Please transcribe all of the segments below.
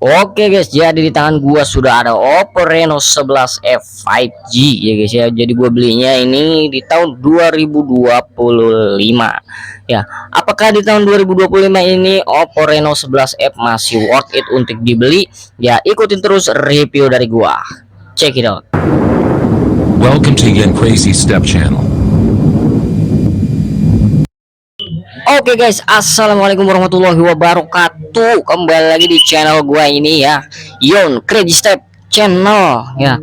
Oke guys, jadi di tangan gua sudah ada Oppo Reno 11F 5G ya guys ya. Jadi gua belinya ini di tahun 2025. Ya, apakah di tahun 2025 ini Oppo Reno 11F masih worth it untuk dibeli? Ya, ikutin terus review dari gua. Check it out. Welcome to Yen Crazy Step Channel. Oke guys, assalamualaikum warahmatullahi wabarakatuh. Kembali lagi di channel gua ini ya, Yon Crazy Step Channel ya.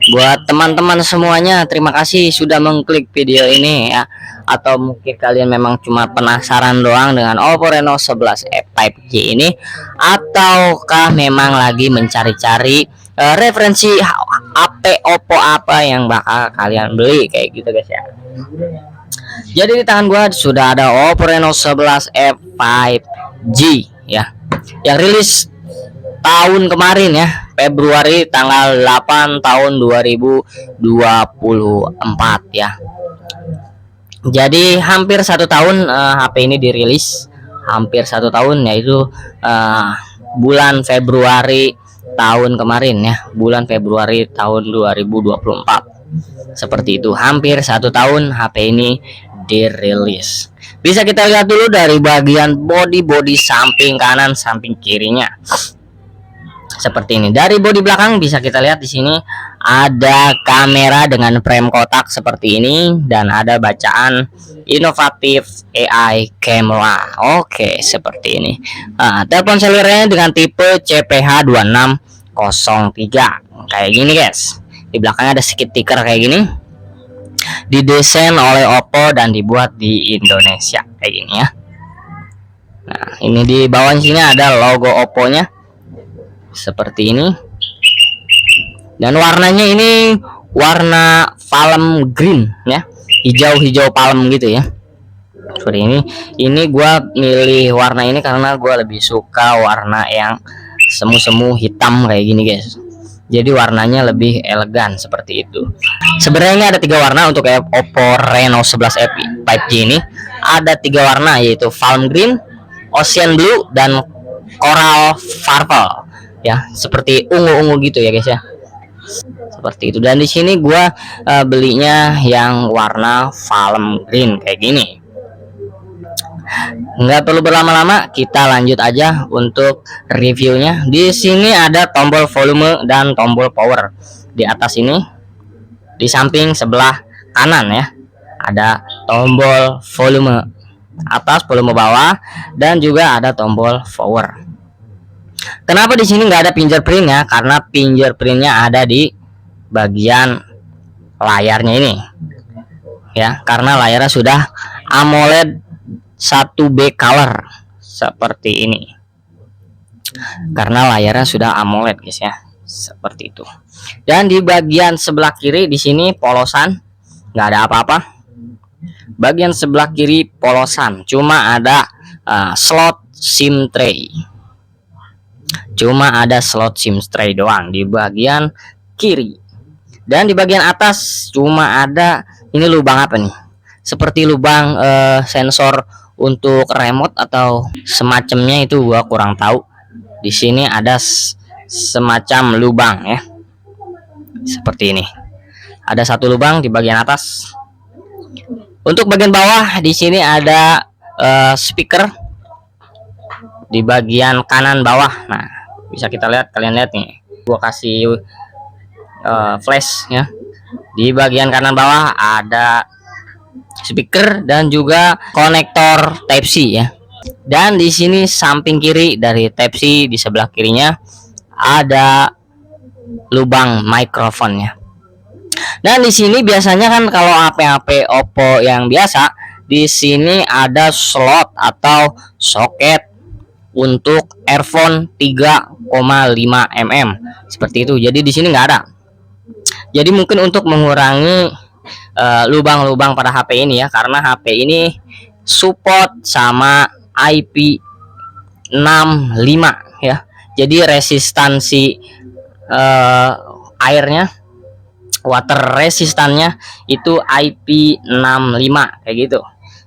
Buat teman-teman semuanya, terima kasih sudah mengklik video ini ya. Atau mungkin kalian memang cuma penasaran doang dengan Oppo Reno 11F 5G ini, ataukah memang lagi mencari-cari referensi HP Oppo apa yang bakal kalian beli kayak gitu guys ya. Jadi di tangan gua sudah ada Oppo Reno 11F 5G ya, yang rilis tahun kemarin ya, Februari tanggal 8 tahun 2024 ya. Jadi hampir 1 tahun HP ini dirilis, hampir 1 tahun, yaitu bulan Februari tahun kemarin ya, bulan Februari tahun 2024. Seperti itu, hampir 1 tahun HP ini dirilis. Bisa kita lihat dulu dari bagian bodi samping kanan, samping kirinya. Seperti ini. Dari bodi belakang bisa kita lihat di sini ada kamera dengan frame kotak seperti ini, dan ada bacaan inovatif AI camera. Oke, seperti ini. Telepon selulernya dengan tipe CPH2603 kayak gini guys. Di belakangnya ada stiker kayak gini, didesain oleh Oppo dan dibuat di Indonesia kayak gini ya. Nah, ini di bawah sini ada logo Oppo-nya seperti ini, dan warnanya ini warna palm green ya, hijau palm gitu ya. Seperti ini gua milih warna ini karena gua lebih suka warna yang semu hitam kayak gini guys. Jadi warnanya lebih elegan seperti itu. Sebenarnya ada 3 warna untuk Oppo Reno 11F 5G ini. Ada 3 warna, yaitu palm green, ocean blue, dan coral purple ya, seperti ungu gitu ya guys ya. Seperti itu. Dan di sini gua belinya yang warna palm green kayak gini. Nggak perlu berlama-lama, kita lanjut aja untuk reviewnya. Di sini ada tombol volume dan tombol power. Di atas ini, di samping sebelah kanan ya, ada tombol volume atas, volume bawah, dan juga ada tombol power. Kenapa di sini nggak ada fingerprintnya? Karena fingerprintnya ada di bagian layarnya ini ya, karena layarnya sudah AMOLED 1B color seperti ini, karena layarnya sudah AMOLED guys ya, seperti itu. Dan di bagian sebelah kiri di sini polosan, nggak ada apa-apa. Bagian sebelah kiri polosan, cuma ada slot SIM tray, cuma ada slot SIM tray doang di bagian kiri. Dan di bagian atas cuma ada ini lubang apa nih, seperti lubang sensor untuk remote atau semacamnya, itu gua kurang tahu. Di sini ada semacam lubang ya, seperti ini. Ada 1 lubang di bagian atas. Untuk bagian bawah di sini ada speaker di bagian kanan bawah. Nah, bisa kita lihat, kalian lihat nih. Gua kasih flash ya. Di bagian kanan bawah ada speaker dan juga konektor Type C ya. Dan di sini samping kiri dari Type C, di sebelah kirinya ada lubang mikrofon ya. Dan di sini biasanya kan kalau HP-HP Oppo yang biasa, di sini ada slot atau soket untuk earphone 3,5 mm seperti itu. Jadi di sini nggak ada. Jadi mungkin untuk mengurangi lubang-lubang pada HP ini ya, karena HP ini support sama IP65 ya. Jadi resistansi airnya, water resistannya itu IP65 kayak gitu.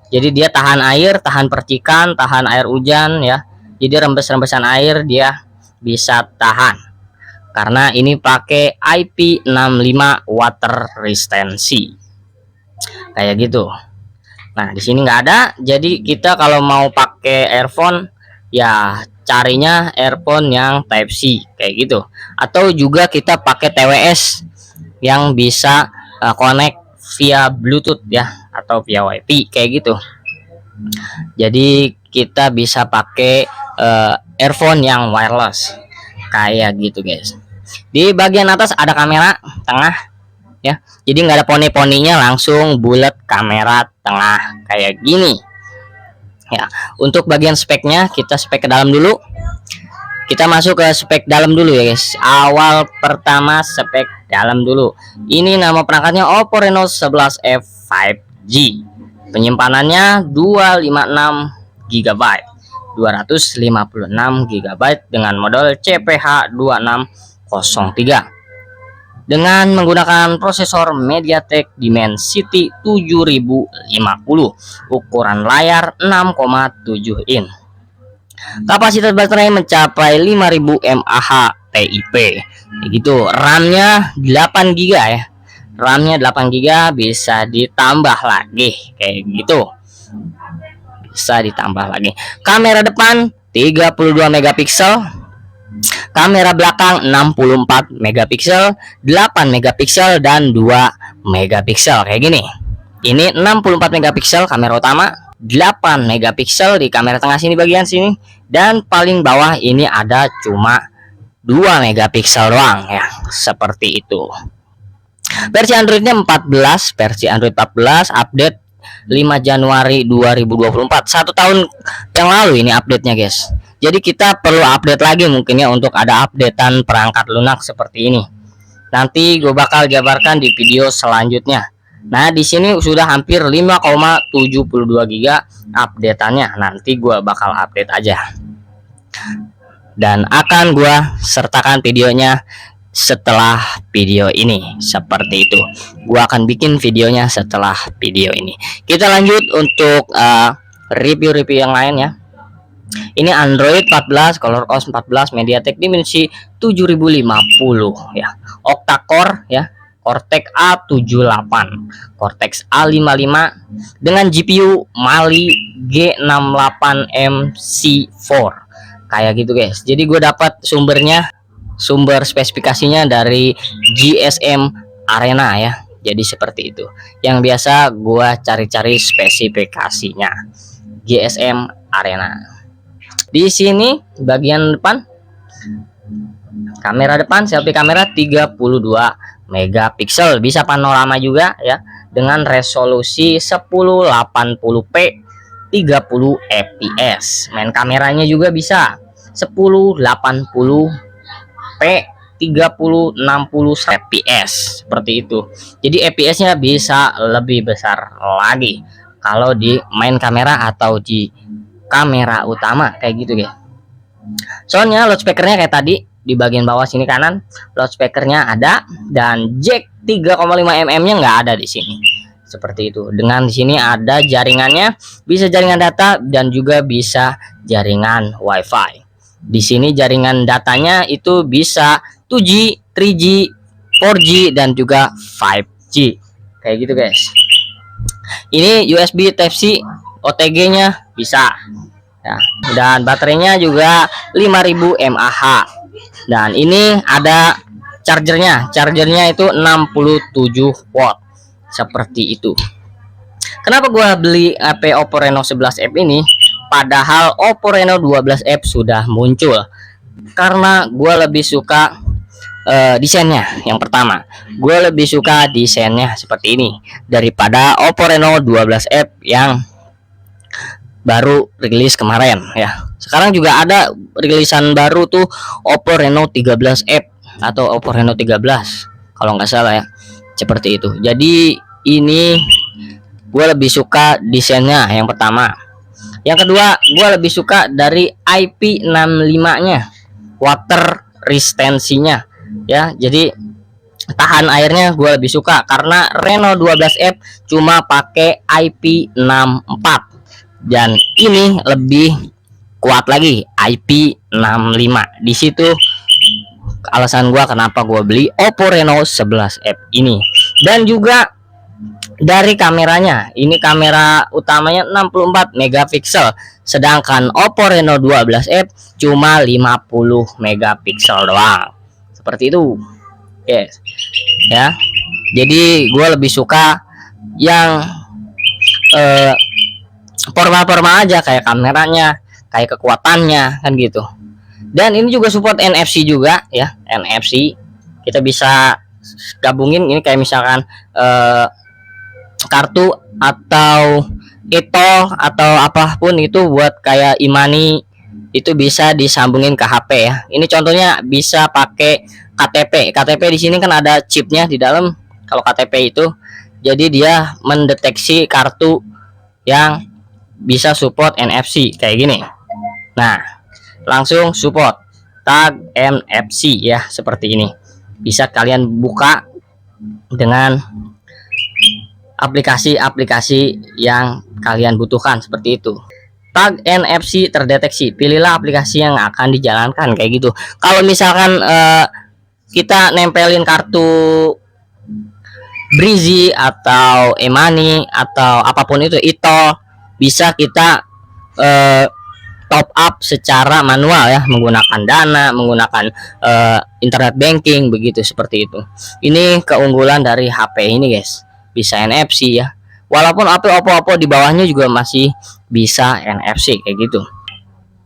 Jadi dia tahan air, tahan percikan, tahan air hujan ya. Jadi rembesan air dia bisa tahan karena ini pakai IP65 water resistance kayak gitu. Nah, di sini nggak ada, jadi kita kalau mau pakai earphone ya carinya earphone yang Type C kayak gitu, atau juga kita pakai TWS yang bisa connect via Bluetooth ya, atau via WiFi kayak gitu. Jadi kita bisa pakai earphone yang wireless kayak gitu guys. Di bagian atas ada kamera tengah ya, jadi nggak ada poni-poninya, langsung bulat kamera tengah kayak gini ya. Untuk bagian speknya kita spek ke dalam dulu, kita masuk ke spek dalam dulu ya guys. Awal pertama spek dalam dulu, ini nama perangkatnya Oppo Reno 11F 5G, penyimpanannya 256 GB 256 GB dengan model CPH 2603 dengan menggunakan prosesor MediaTek Dimensity 7050, ukuran layar 6,7 in. Kapasitas baterai mencapai 5000 mAh TIP. Begitu. RAM-nya 8 GB ya. RAM-nya 8 GB, bisa ditambah lagi kayak gitu. Bisa ditambah lagi. Kamera depan 32 megapiksel. Kamera belakang 64 megapiksel, 8 megapiksel dan 2 megapiksel kayak gini. Ini 64 megapiksel kamera utama, 8 megapiksel di kamera tengah sini bagian sini, dan paling bawah ini ada cuma 2 megapiksel doang ya, seperti itu. Versi Androidnya 14, versi Android 14 update 5 Januari 2024, 1 tahun yang lalu ini update-nya guys. Jadi kita perlu update lagi mungkin ya, untuk ada updatean perangkat lunak seperti ini. Nanti gue bakal jabarkan di video selanjutnya. Nah, di sini sudah hampir 5,72 GB updateannya. Nanti gue bakal update aja. Dan akan gue sertakan videonya setelah video ini, seperti itu. Gue akan bikin videonya setelah video ini. Kita lanjut untuk review-review yang lain ya. Ini Android 14, ColorOS 14, MediaTek Dimensity 7050 ya. Octa-core ya, Cortex A78, Cortex A55 dengan GPU Mali G68MC4. Kayak gitu guys. Jadi gue dapat sumber spesifikasinya dari GSM Arena ya. Jadi seperti itu. Yang biasa gue cari-cari spesifikasinya. GSM Arena. Di sini bagian depan, kamera depan selfie kamera 32 megapiksel, bisa panorama juga ya, dengan resolusi 1080p 30 fps. Main kameranya juga bisa 1080p 3060 fps, seperti itu. Jadi fps-nya bisa lebih besar lagi kalau di main kamera atau di kamera utama kayak gitu guys. Soalnya loudspeakernya kayak tadi di bagian bawah sini kanan, loudspeakernya ada, dan jack 3,5 mm nya nggak ada di sini, seperti itu. Dengan di sini ada jaringannya, bisa jaringan data dan juga bisa jaringan WiFi. Di sini jaringan datanya itu bisa 2G, 3G, 4G dan juga 5G kayak gitu guys. Ini USB Type C, OTG-nya bisa ya, dan baterainya juga 5000 mAh. Dan ini ada chargernya itu 67 watt, seperti itu. Kenapa gua beli HP Oppo Reno 11F ini padahal Oppo Reno 12F sudah muncul? Karena gua lebih suka desainnya. Yang pertama, gue lebih suka desainnya seperti ini daripada Oppo Reno 12F yang baru rilis kemarin ya. Sekarang juga ada rilisan baru tuh, Oppo Reno 13F atau Oppo Reno 13 kalau nggak salah ya, seperti itu. Jadi ini gue lebih suka desainnya yang pertama. Yang kedua, gue lebih suka dari IP65 nya, water resistance-nya ya. Jadi tahan airnya gue lebih suka, karena Reno 12F cuma pakai IP64 dan ini lebih kuat lagi, IP65. Di situ alasan gua kenapa gua beli Oppo Reno 11F ini. Dan juga dari kameranya, ini kamera utamanya 64 megapiksel, sedangkan Oppo Reno 12F cuma 50 megapiksel doang. Seperti itu. Yes. Ya. Jadi gue lebih suka yang formal-formal aja, kayak kameranya, kayak kekuatannya kan gitu. Dan ini juga support NFC juga ya, NFC. Kita bisa gabungin ini kayak misalkan kartu atau e-tol atau apapun itu buat kayak e-money, itu bisa disambungin ke HP ya. Ini contohnya bisa pakai KTP. KTP di sini kan ada chipnya di dalam. Kalau KTP itu, jadi dia mendeteksi kartu yang bisa support NFC kayak gini. Nah, langsung support tag NFC ya, seperti ini. Bisa kalian buka dengan aplikasi-aplikasi yang kalian butuhkan seperti itu. Tag NFC terdeteksi, pilihlah aplikasi yang akan dijalankan kayak gitu. Kalau misalkan kita nempelin kartu Breezy atau e-money atau apapun itu, bisa kita top up secara manual ya, menggunakan Dana, menggunakan internet banking begitu, seperti itu. Ini keunggulan dari HP ini guys, bisa NFC ya. Walaupun Oppo di bawahnya juga masih bisa NFC kayak gitu.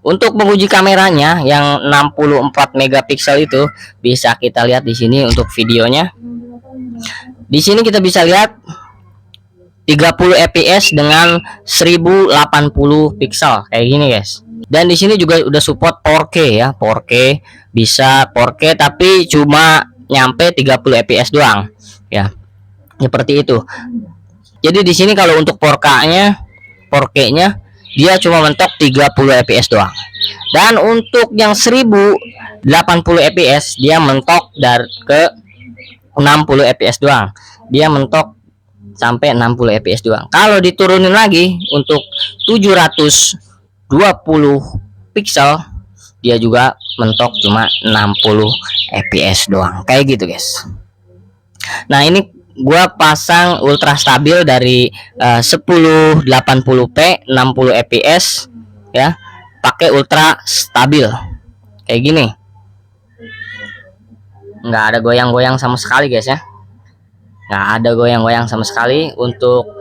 Untuk menguji kameranya yang 64 megapiksel itu bisa kita lihat di sini untuk videonya. Di sini kita bisa lihat 30 fps dengan 1080 pixel kayak gini guys. Dan di sini juga udah support 4K ya, 4K, bisa 4K tapi cuma nyampe 30 fps doang ya. Seperti itu. Jadi di sini kalau untuk 4K-nya dia cuma mentok 30 fps doang. Dan untuk yang 1080 fps dia mentok dari ke 60 fps doang. Dia mentok sampai 60 fps doang. Kalau diturunin lagi untuk 720 pixel, dia juga mentok cuma 60 fps doang. Kayak gitu guys. Nah, ini gua pasang ultra stabil dari 1080p 60 fps ya, pakai ultra stabil kayak gini. Nggak ada goyang-goyang sama sekali guys ya, nggak ada goyang-goyang sama sekali. Untuk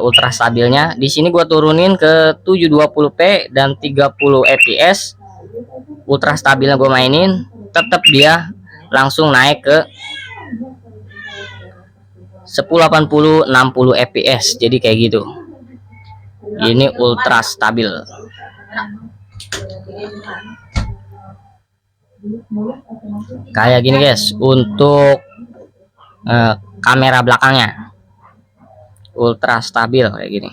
ultra stabilnya di sini gua turunin ke 720p dan 30 fps. Ultra stabilnya gue mainin, tetap dia langsung naik ke 1080 60 fps. Jadi kayak gitu. Ini ultra stabil. Kayak gini guys untuk kamera belakangnya. Ultra stabil kayak gini.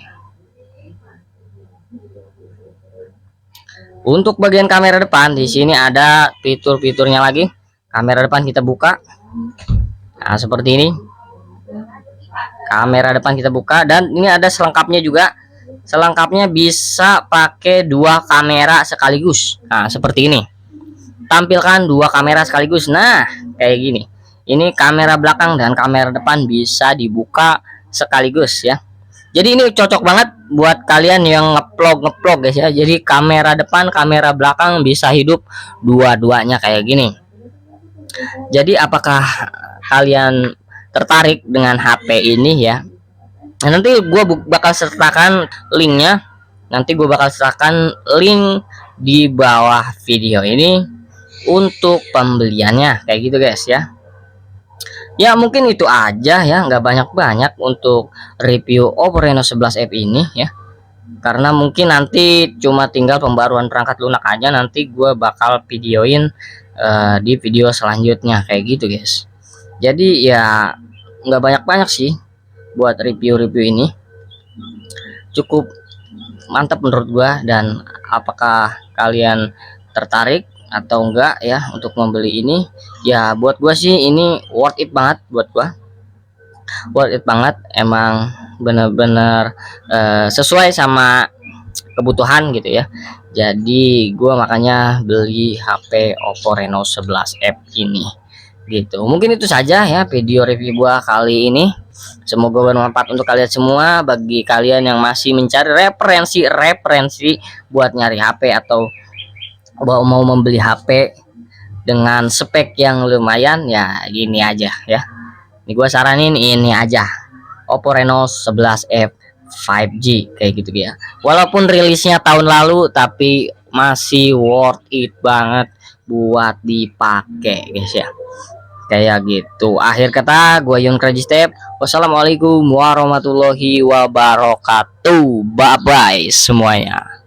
Untuk bagian kamera depan di sini ada fitur-fiturnya lagi. Kamera depan kita buka. Nah, seperti ini. Kamera depan kita buka dan ini ada selengkapnya juga. Selengkapnya bisa pakai dua kamera sekaligus. Nah, seperti ini. Tampilkan dua kamera sekaligus. Nah, kayak gini. Ini kamera belakang dan kamera depan bisa dibuka sekaligus ya. Jadi ini cocok banget buat kalian yang ngeplog guys ya. Jadi kamera depan, kamera belakang bisa hidup dua-duanya kayak gini. Jadi apakah kalian tertarik dengan HP ini ya? Nah, nanti gue bakal sertakan linknya. Nanti gue bakal sertakan link di bawah video ini untuk pembeliannya kayak gitu guys ya. Ya mungkin itu aja ya, nggak banyak-banyak untuk review Oppo Reno 11F ini ya. Karena mungkin nanti cuma tinggal pembaruan perangkat lunak aja, nanti gue bakal videoin di video selanjutnya kayak gitu guys. Jadi ya nggak banyak-banyak sih buat review-review ini. Cukup mantap menurut gue. Dan apakah kalian tertarik atau enggak ya untuk membeli ini? Ya buat gua sih ini worth it banget buat gua. Worth it banget, emang bener-bener sesuai sama kebutuhan gitu ya. Jadi gua makanya beli HP Oppo Reno 11F ini gitu. Mungkin itu saja ya video review gua kali ini. Semoga bermanfaat untuk kalian semua. Bagi kalian yang masih mencari referensi buat nyari HP atau mau membeli HP dengan spek yang lumayan, ya gini aja ya. Ini gua saranin ini aja, Oppo Reno 11F 5G kayak gitu ya. Walaupun rilisnya tahun lalu tapi masih worth it banget buat dipakai guys ya. Kayak gitu. Akhir kata, gua Yon Crazy Step. Wassalamualaikum warahmatullahi wabarakatuh. Bye bye semuanya.